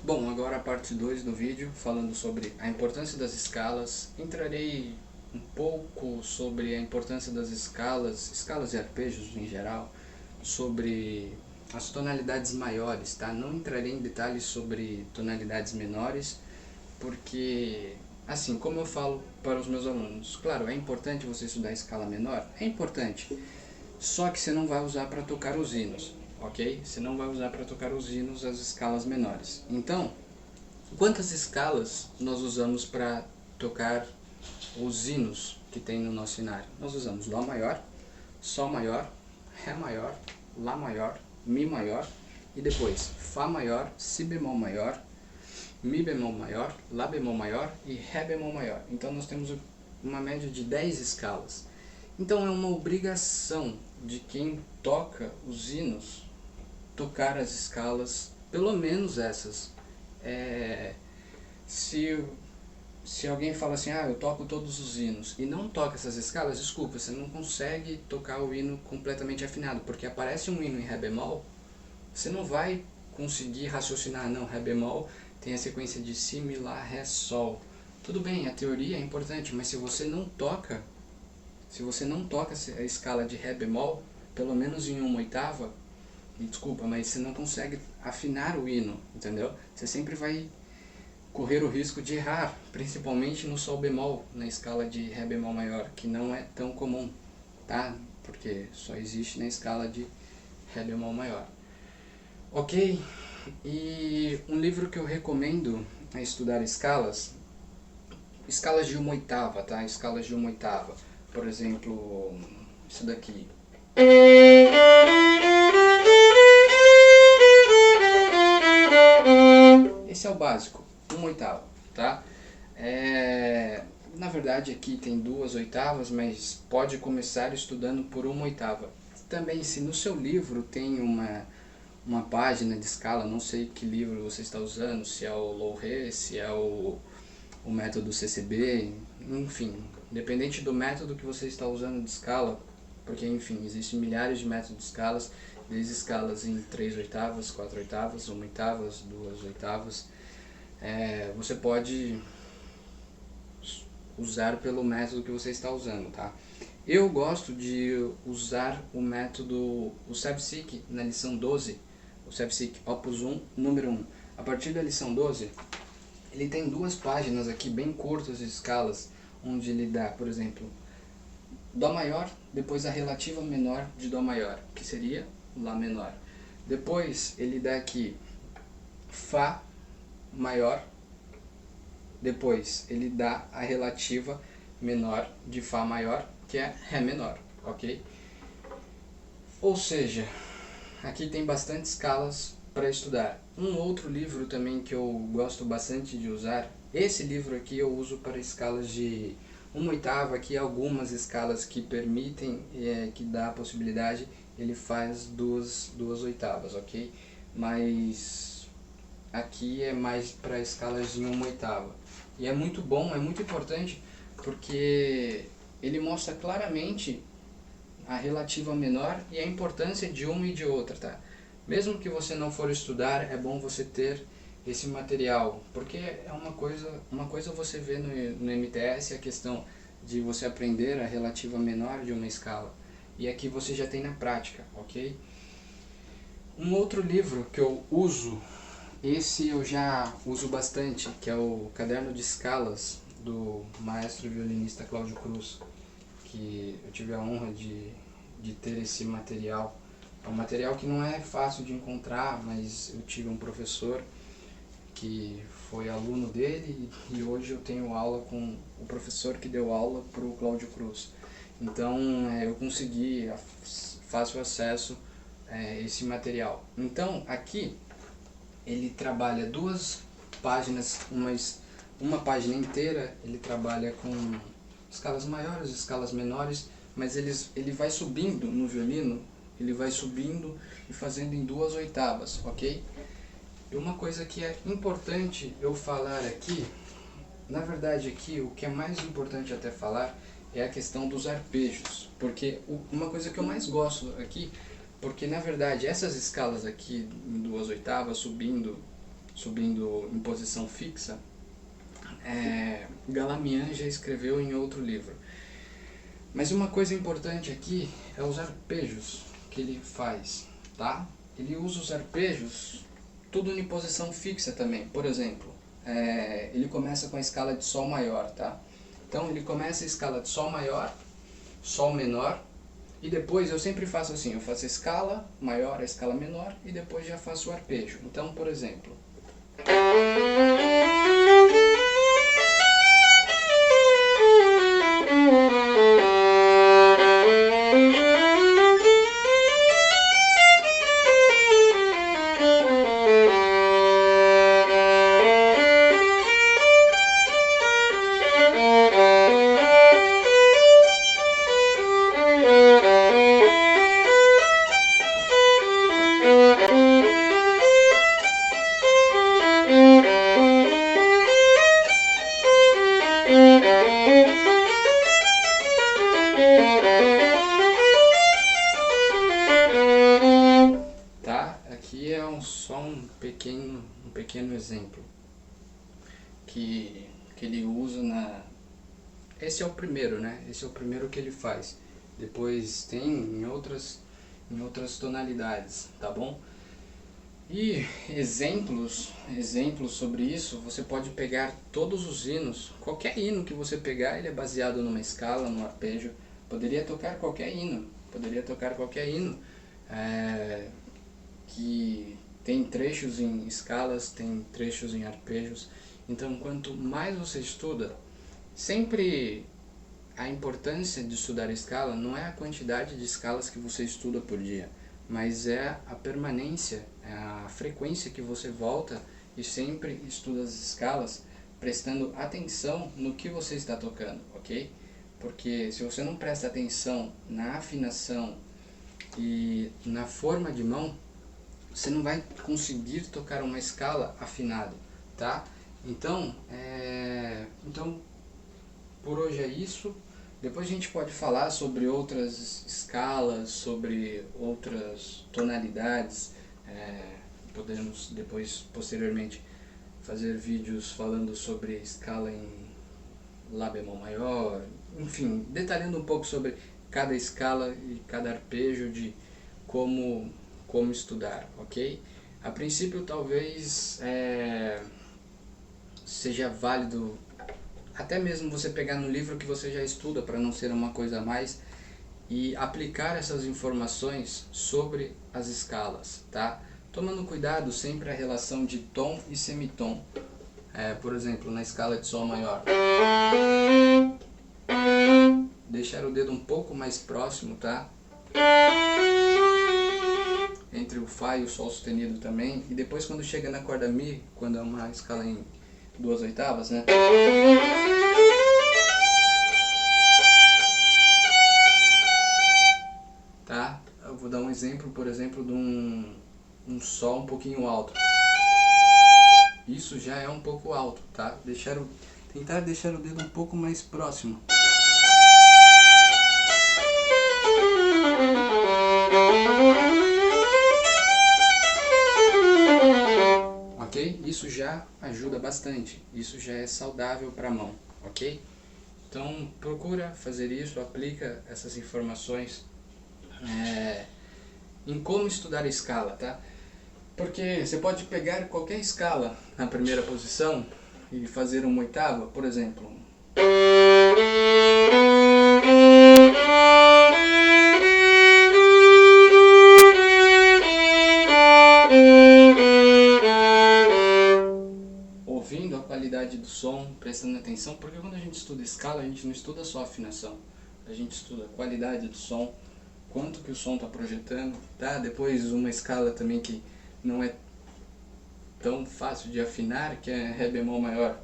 Bom, agora a parte 2 do vídeo, falando sobre a importância das escalas. Entrarei um pouco sobre a importância das escalas e arpejos em geral, sobre as tonalidades maiores, tá? Não entrarei em detalhes sobre tonalidades menores, porque, assim, como eu falo para os meus alunos, claro, é importante você estudar a escala menor? É importante, só que você não vai usar para tocar os hinos, ok? Você não vai usar para tocar os hinos as escalas menores. Então, quantas escalas nós usamos para tocar os hinos que tem no nosso cenário? Nós usamos Dó maior, Sol maior, Ré maior, Lá maior, Mi maior e depois Fá maior, Si bemol maior, Mi bemol maior, Lá bemol maior e Ré bemol maior. Então nós temos uma média de 10 escalas. Então é uma obrigação de quem toca os hinos tocar as escalas, pelo menos essas. É, se, se alguém fala assim, eu toco todos os hinos e não toca essas escalas, desculpa, você não consegue tocar o hino completamente afinado, porque aparece um hino em Ré bemol, você não vai conseguir raciocinar, não, Ré bemol tem a sequência de Si, Mi, Lá, Ré, Sol. Tudo bem, a teoria é importante, mas se você não toca a escala de Ré bemol, pelo menos em uma oitava, desculpa, mas você não consegue afinar o hino, entendeu? Você sempre vai correr o risco de errar, principalmente no Sol bemol, na escala de Ré bemol maior, que não é tão comum, tá? Porque só existe na escala de Ré bemol maior. Ok? E um livro que eu recomendo a estudar escalas de uma oitava, tá? Escalas de uma oitava. Por exemplo, isso daqui. Esse é o básico, uma oitava, tá? Na verdade aqui tem duas oitavas, mas pode começar estudando por uma oitava. Também, se no seu livro tem uma página de escala, não sei que livro você está usando, se é o Low-Ré, se é o método CCB, enfim, independente do método que você está usando de escala, porque enfim, existem milhares de métodos de escalas, desde escalas em 3 oitavas, 4 oitavas, 1 oitavas, 2 oitavas, você pode usar pelo método que você está usando, tá? Eu gosto de usar o método, o SEBSIC na lição 12, o SEBSIC Opus 1, número 1. A partir da lição 12, ele tem duas páginas aqui bem curtas de escalas, onde ele dá, por exemplo, Dó maior, depois a relativa menor de Dó maior, que seria Lá menor. Depois ele dá aqui Fá maior, depois ele dá a relativa menor de Fá maior, que é Ré menor, ok? Ou seja, aqui tem bastante escalas para estudar. Um outro livro também que eu gosto bastante de usar, esse livro aqui eu uso para escalas de uma oitava, aqui algumas escalas que permitem, que dá a possibilidade, ele faz duas oitavas, ok? Mas aqui é mais para escalas de uma oitava. E é muito bom, é muito importante, porque ele mostra claramente a relativa menor e a importância de uma e de outra, tá? Mesmo que você não for estudar, é bom você ter esse material, porque é uma coisa você vê no MTS a questão de você aprender a relativa menor de uma escala, e aqui você já tem na prática, ok? Um outro livro que eu uso, esse eu já uso bastante, que é o Caderno de Escalas, do maestro violinista Cláudio Cruz, que eu tive a honra de ter esse material. É um material que não é fácil de encontrar, mas eu tive um professor que foi aluno dele e hoje eu tenho aula com o professor que deu aula para o Cláudio Cruz. Então eu consegui fácil acesso a esse material. Então aqui ele trabalha duas páginas, uma página inteira ele trabalha com escalas maiores, escalas menores, mas ele vai subindo no violino, ele vai subindo e fazendo em duas oitavas, ok? E uma coisa que é importante eu falar aqui, na verdade aqui o que é mais importante até falar é a questão dos arpejos, porque uma coisa que eu mais gosto aqui, porque na verdade essas escalas aqui em duas oitavas subindo subindo em posição fixa, Galamian já escreveu em outro livro. Mas uma coisa importante aqui é os arpejos que ele faz, tá? Ele usa os arpejos tudo em posição fixa também. Por exemplo, ele começa com a escala de Sol maior, tá? Então ele começa a escala de Sol maior, Sol menor, e depois eu sempre faço assim, eu faço a escala maior, a escala menor, e depois já faço o arpejo. Então, por exemplo... Tá? Aqui é só um pequeno exemplo que ele usa na... Esse é o primeiro, né? Esse é o primeiro que ele faz. Depois tem em outras tonalidades, tá bom? E exemplos sobre isso, você pode pegar todos os hinos, qualquer hino que você pegar, ele é baseado numa escala, num arpejo. Poderia tocar qualquer hino, que tem trechos em escalas, tem trechos em arpejos. Então, quanto mais você estuda, sempre a importância de estudar escala não é a quantidade de escalas que você estuda por dia, mas é a permanência, é a frequência que você volta e sempre estuda as escalas, prestando atenção no que você está tocando, ok? Porque se você não presta atenção na afinação e na forma de mão, você não vai conseguir tocar uma escala afinada, tá? Então, por hoje é isso. Depois a gente pode falar sobre outras escalas, sobre outras tonalidades. Podemos depois, posteriormente, fazer vídeos falando sobre escala em Lá bemol maior, enfim, detalhando um pouco sobre cada escala e cada arpejo de como estudar, ok? A princípio talvez seja válido até mesmo você pegar no livro que você já estuda, para não ser uma coisa a mais, e aplicar essas informações sobre as escalas, tá? Tomando cuidado sempre a relação de tom e semitom. Por exemplo, na escala de Sol maior, deixar o dedo um pouco mais próximo, tá? Entre o Fá e o Sol sustenido também. E depois quando chega na corda Mi, quando é uma escala em 2/8, né? Tá? Eu vou dar um exemplo, por exemplo, de um Sol um pouquinho alto. Isso já é um pouco alto, tá? Tentar deixar o dedo um pouco mais próximo. Ok? Isso já ajuda bastante. Isso já é saudável para a mão, ok? Então procura fazer isso, aplica essas informações em como estudar a escala, tá? Porque você pode pegar qualquer escala na primeira posição e fazer uma oitava, por exemplo. Ouvindo a qualidade do som, prestando atenção, porque quando a gente estuda escala, a gente não estuda só afinação, a gente estuda a qualidade do som, quanto que o som está projetando, tá? Depois uma escala também que não é tão fácil de afinar, que é Ré bemol maior.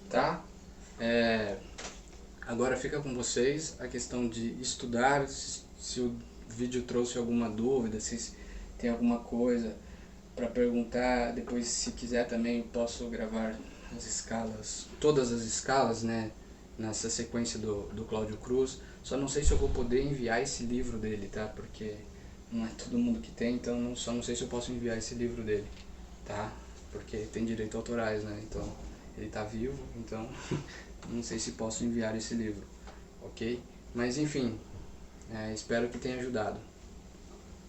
Tá? Agora fica com vocês a questão de estudar. Se vídeo trouxe alguma dúvida, se tem alguma coisa para perguntar. Depois, se quiser também, posso gravar as escalas, todas as escalas, né, nessa sequência do Cláudio Cruz. Só não sei se eu vou poder enviar esse livro dele, tá? Porque não é todo mundo que tem, então só não sei se eu posso enviar esse livro dele, tá? Porque tem direitos autorais, né? Então, ele tá vivo, então não sei se posso enviar esse livro, ok? Mas enfim, espero que tenha ajudado.